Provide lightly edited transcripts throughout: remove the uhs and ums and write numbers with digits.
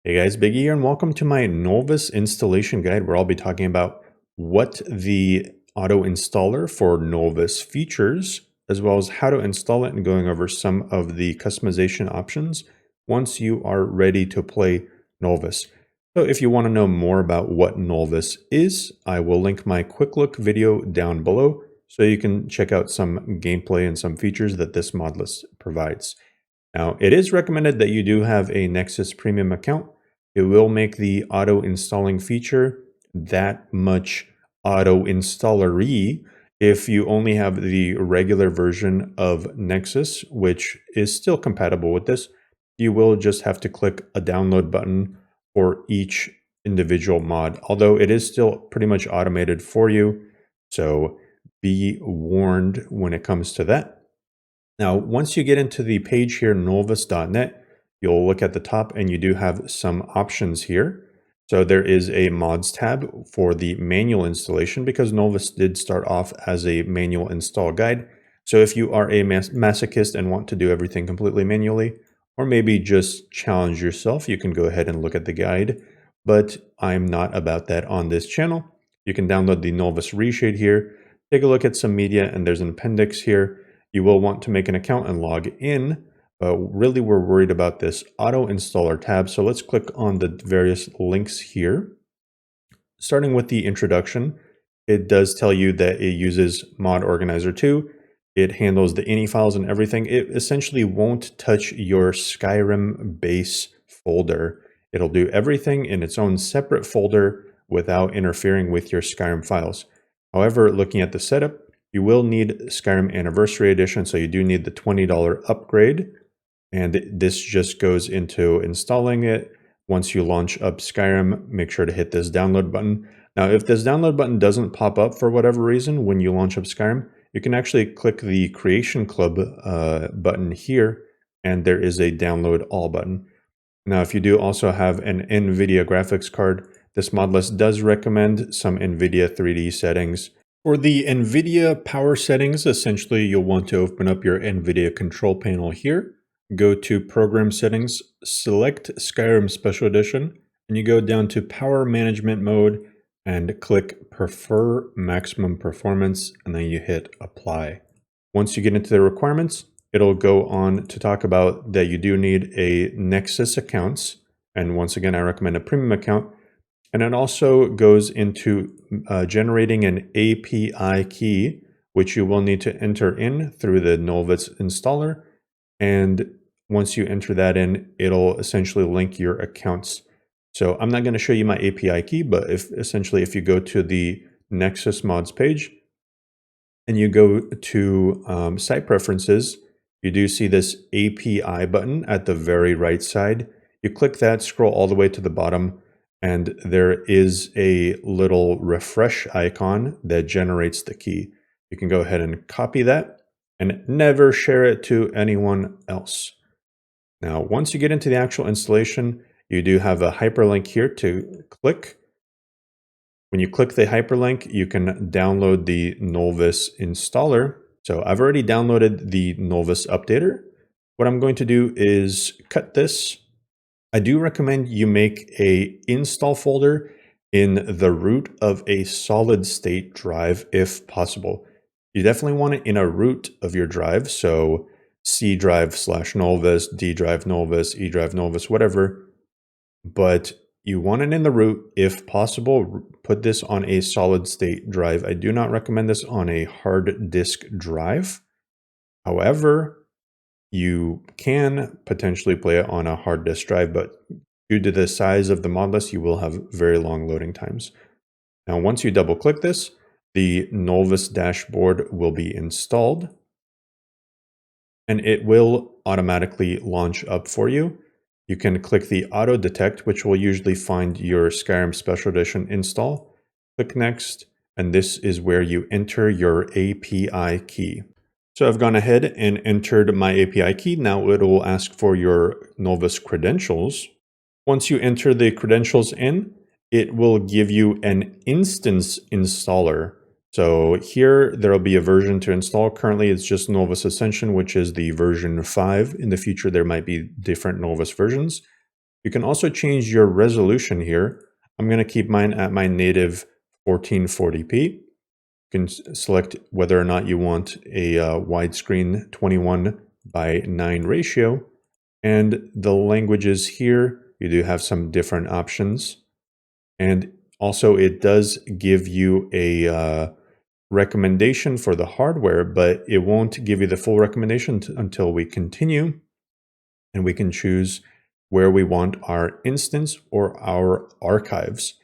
Hey guys, Biggie here, and welcome to my Nolvus installation guide where I'll be talking about what the auto installer for Nolvus features, as well as how to install it and going over some of the customization options once you are ready to play Nolvus. So if you want to know more about what Nolvus is, I will link my quick look video down below so you can check out some gameplay and some features that this mod list provides. Now, it is recommended that you do have a Nexus Premium account. It will make the auto installing feature that much auto installery if you only have the regular version of Nexus, which is still compatible with this. You will just have to click a download button for each individual mod, although it is still pretty much automated for you. So be warned when it comes to that. Now, once you get into the page here, nolvus.net, you'll look at the top and you do have some options here. So there is a mods tab for the manual installation because Nolvus did start off as a manual install guide. So if you are a masochist and want to do everything completely manually, or maybe just challenge yourself, you can go ahead and look at the guide. But I'm not about that on this channel. You can download the Nolvus reshade here, take a look at some media, and there's an appendix here. You will want to make an account and log in, but really we're worried about this auto installer tab. So let's click on the various links here. Starting with the introduction, it does tell you that it uses Mod Organizer 2. It handles the ini files and everything. It essentially won't touch your SKYRIM base folder. It'll do everything in its own separate folder without interfering with your SKYRIM files. However, looking at the setup, you will need SKYRIM Anniversary Edition, so you do need the $20 upgrade. And this just goes into installing it. Once you launch up SKYRIM, make sure to hit this download button. Now, if this download button doesn't pop up for whatever reason when you launch up SKYRIM, you can actually click the Creation Club button here, and there is a Download All button. Now, if you do also have an NVIDIA graphics card, this mod list does recommend some NVIDIA 3D settings. For the NVIDIA power settings, essentially you'll want to open up your NVIDIA control panel here, go to Program Settings, select SKYRIM Special Edition, and you go down to Power Management Mode and click Prefer Maximum Performance, and then you hit Apply. Once you get into the requirements, it'll go on to talk about that you do need a Nexus account, and once again I recommend a premium account. And it also goes into generating an API key, which you will need to enter in through the Nolvus installer. And once you enter that in, it'll essentially link your accounts. So I'm not going to show you my API key, but if you go to the Nexus mods page and you go to site preferences, you do see this API button at the very right side. You click that, scroll all the way to the bottom, and there is a little refresh icon that generates the key. You can go ahead and copy that and never share it to anyone else. Now, once you get into the actual installation, you do have a hyperlink here to click. When you click the hyperlink, you can download the Nolvus installer. So I've already downloaded the Nolvus updater. What I'm going to do is cut this. I do recommend you make a install folder in the root of a solid state drive if possible. You definitely want it in a root of your drive. So C drive /Nolvus, D drive Nolvus, E drive Nolvus, whatever. But you want it in the root if possible. Put this on a solid state drive. I do not recommend this on a hard disk drive. However, you can potentially play it on a hard disk drive, but due to the size of the mod list, you will have very long loading times. Now, once you double click this, the Nolvus dashboard will be installed and it will automatically launch up for you. You can click the auto detect, which will usually find your SKYRIM Special Edition install. Click next, and this is where you enter your API key. So I've gone ahead and entered my API key. Now it will ask for your Nolvus credentials. Once you enter the credentials in, it will give you an instance installer. So here there will be a version to install. Currently it's just Nolvus Ascension, which is the version 5. In the future there might be different Nolvus versions. You can also change your resolution here. I'm going to keep mine at my native 1440p. You can select whether or not you want a widescreen 21:9 ratio. And the languages here, you do have some different options. And also it does give you a recommendation for the hardware, but it won't give you the full recommendation until we continue and we can choose where we want our instance or our archives.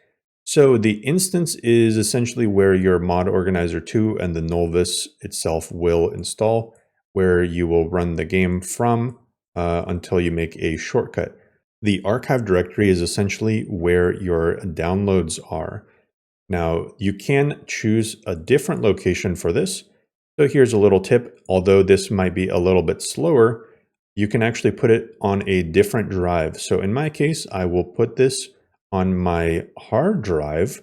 So the instance is essentially where your mod organizer 2 and the Nolvus itself will install, where you will run the game from until you make a shortcut. The archive directory is essentially where your downloads are. Now, you can choose a different location for this. So here's a little tip. Although this might be a little bit slower, you can actually put it on a different drive. So in my case, I will put this on my hard drive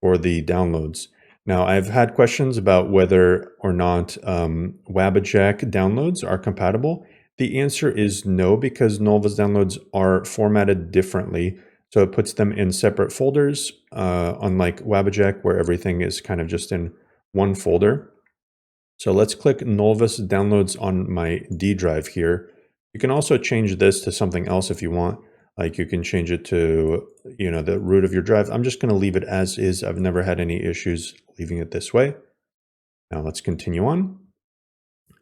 for the downloads. Now, I've had questions about whether or not Wabajack downloads are compatible. The answer is no, because Nolvus downloads are formatted differently. So it puts them in separate folders, unlike Wabajack, where everything is kind of just in one folder. So let's click Nolvus downloads on my D drive here. You can also change this to something else if you want. Like you can change it to, the root of your drive. I'm just going to leave it as is. I've never had any issues leaving it this way. Now let's continue on.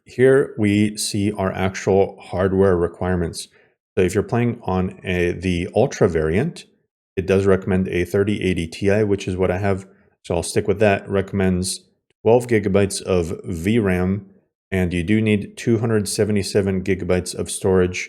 Here we see our actual hardware requirements. So if you're playing on the Ultra variant, it does recommend a 3080 Ti, which is what I have. So I'll stick with that. It recommends 12 gigabytes of VRAM, and you do need 277 gigabytes of storage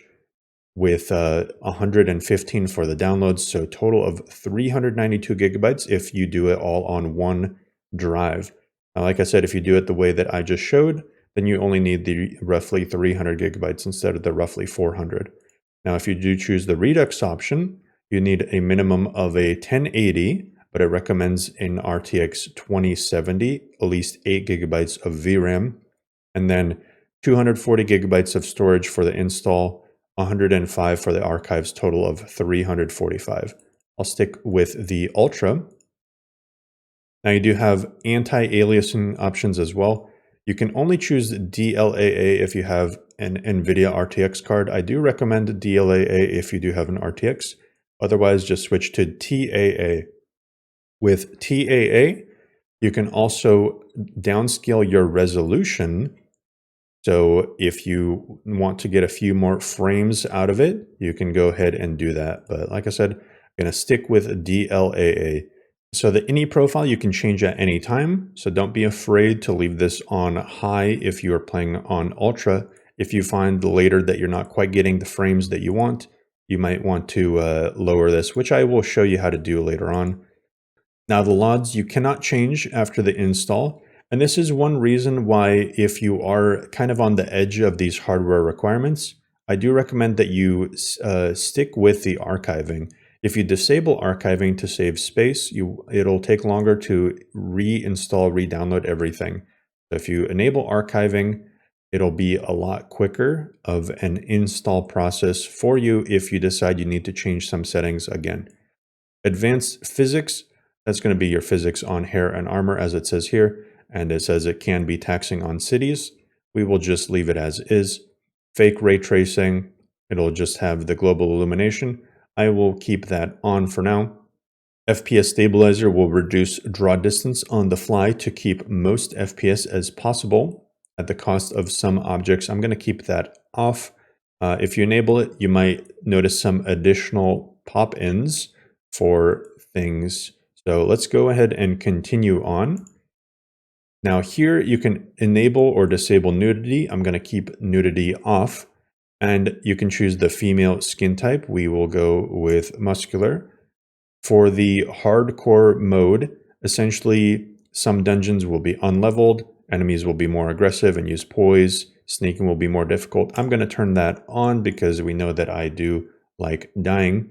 with 115 for the downloads. So a total of 392 gigabytes if you do it all on one drive. Now, like I said, if you do it the way that I just showed, then you only need the roughly 300 gigabytes instead of the roughly 400. Now, if you do choose the Redux option, you need a minimum of a 1080, but it recommends an RTX 2070, at least 8 gigabytes of VRAM, and then 240 gigabytes of storage for the install, 105 for the archives, total of 345. I'll stick with the Ultra. Now you do have anti-aliasing options as well. You can only choose DLAA if you have an NVIDIA RTX card. I do recommend DLAA if you do have an RTX. Otherwise, just switch to TAA. With TAA, you can also downscale your resolution. So if you want to get a few more frames out of it, you can go ahead and do that. But like I said, I'm going to stick with DLAA. So the INI profile you can change at any time. So don't be afraid to leave this on high if you are playing on Ultra. If you find later that you're not quite getting the frames that you want, you might want to lower this, which I will show you how to do later on. Now the LODs you cannot change after the install. And this is one reason why, if you are kind of on the edge of these hardware requirements, I do recommend that you stick with the archiving. If you disable archiving to save space, it'll take longer to reinstall, re-download everything. So if you enable archiving, it'll be a lot quicker of an install process for you if you decide you need to change some settings again. Advanced physics, that's going to be your physics on hair and armor, as it says here. And it says it can be taxing on cities. We will just leave it as is. Fake ray tracing, it'll just have the global illumination. I will keep that on for now. FPS stabilizer will reduce draw distance on the fly to keep most FPS as possible at the cost of some objects. I'm going to keep that off. If you enable it, you might notice some additional pop-ins for things. So let's go ahead and continue on. Now here you can enable or disable nudity. I'm going to keep nudity off. And you can choose the female skin type. We will go with muscular. For the hardcore mode, essentially some dungeons will be unleveled, enemies will be more aggressive and use poise, sneaking will be more difficult. I'm going to turn that on because we know that I do like dying.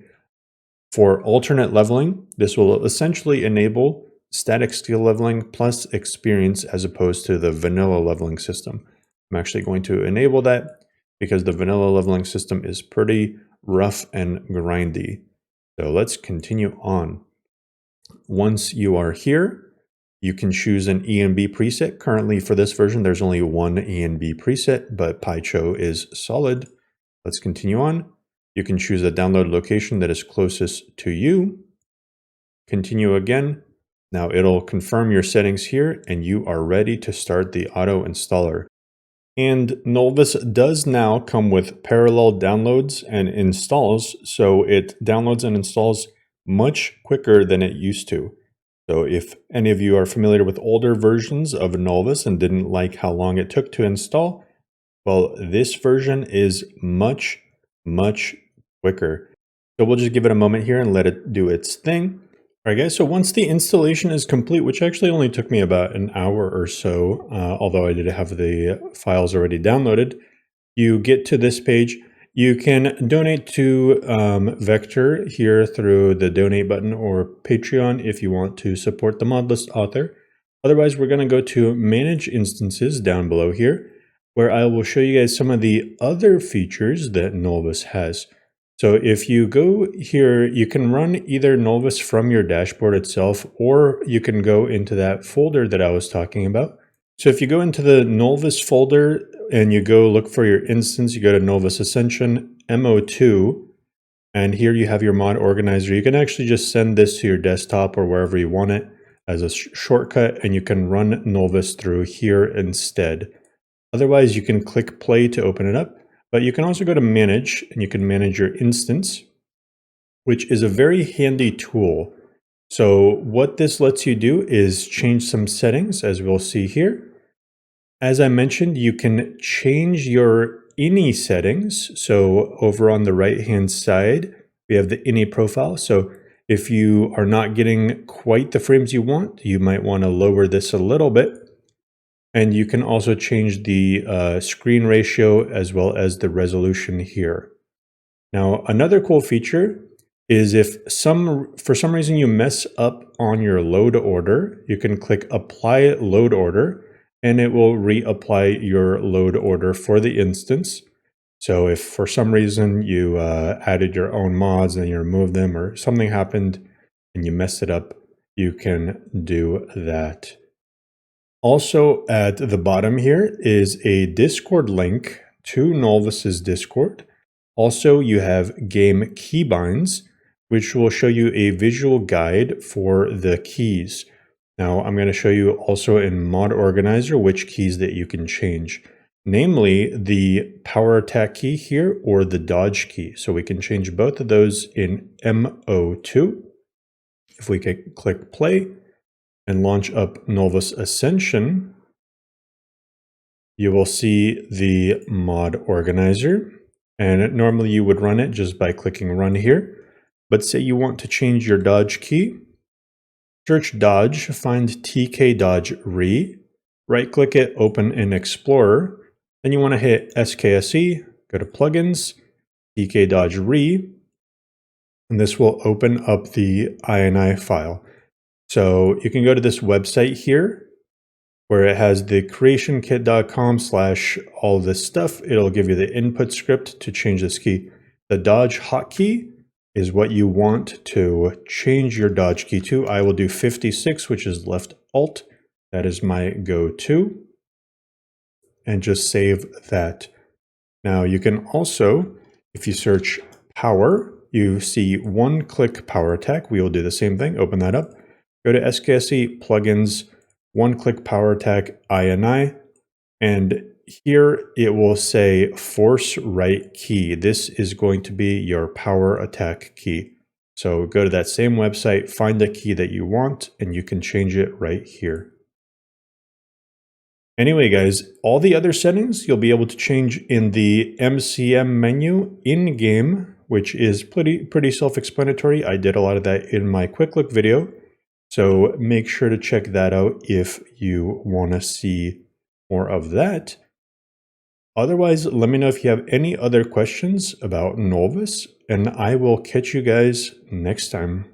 For alternate leveling, this will essentially enable static skill leveling plus experience as opposed to the vanilla leveling system. I'm actually going to enable that, because the vanilla leveling system is pretty rough and grindy. So let's continue on. Once you are here, you can choose an ENB preset. Currently for this version, there's only one ENB preset, but PyCho is solid. Let's continue on. You can choose a download location that is closest to you. Continue again. Now it'll confirm your settings here and you are ready to start the auto installer. And Nolvus does now come with parallel downloads and installs, so it downloads and installs much quicker than it used to. So if any of you are familiar with older versions of Nolvus and didn't like how long it took to install, well, this version is much quicker. So we'll just give it a moment here and let it do its thing. All right, guys, so once the installation is complete, which actually only took me about an hour or so, although I did have the files already downloaded, you get to this page. You can donate to Vector here through the donate button or Patreon if you want to support the modlist author. Otherwise, we're going to go to manage instances down below here, where I will show you guys some of the other features that Nolvus has. So if you go here, you can run either Nolvus from your dashboard itself, or you can go into that folder that I was talking about. So if you go into the Nolvus folder and you go look for your instance, you go to Nolvus Ascension MO2, and here you have your mod organizer. You can actually just send this to your desktop or wherever you want it as a shortcut, and you can run Nolvus through here instead. Otherwise, you can click play to open it up. But you can also go to manage and you can manage your instance, which is a very handy tool. So what this lets you do is change some settings, as we'll see here. As I mentioned, you can change your ini settings. So over on the right-hand side, we have the ini profile. So if you are not getting quite the frames you want, you might want to lower this a little bit. And you can also change the screen ratio as well as the resolution here. Now, another cool feature is if for some reason you mess up on your load order, you can click apply load order and it will reapply your load order for the instance. So if for some reason you added your own mods and you removed them or something happened and you messed it up, you can do that. Also at the bottom here is a Discord link to Nolvus's Discord. Also, you have game keybinds, which will show you a visual guide for the keys. Now, I'm going to show you also in Mod Organizer which keys that you can change, namely the power attack key here or the dodge key. So we can change both of those in MO2. If we can click play and launch up Nolvus Ascension, you will see the mod organizer. And normally you would run it just by clicking run here. But say you want to change your dodge key, search dodge, find TK dodge re, right click it, open in Explorer. Then you want to hit SKSE, go to plugins, TK dodge re, and this will open up the INI file. So you can go to this website here where it has the creationkit.com/ all this stuff. It'll give you the input script to change this key. The dodge hotkey is what you want to change your dodge key to. I will do 56, which is left alt. That is my go-to. And just save that. Now you can also, if you search power, you see one-click power attack. We will do the same thing. Open that up. Go to SKSE, plugins, one-click power attack, INI, and here it will say force right key. This is going to be your power attack key. So go to that same website, find the key that you want, and you can change it right here. Anyway, guys, all the other settings you'll be able to change in the MCM menu in-game, which is pretty self-explanatory. I did a lot of that in my quick look video. So make sure to check that out if you want to see more of that. Otherwise, let me know if you have any other questions about Nolvus, and I will catch you guys next time.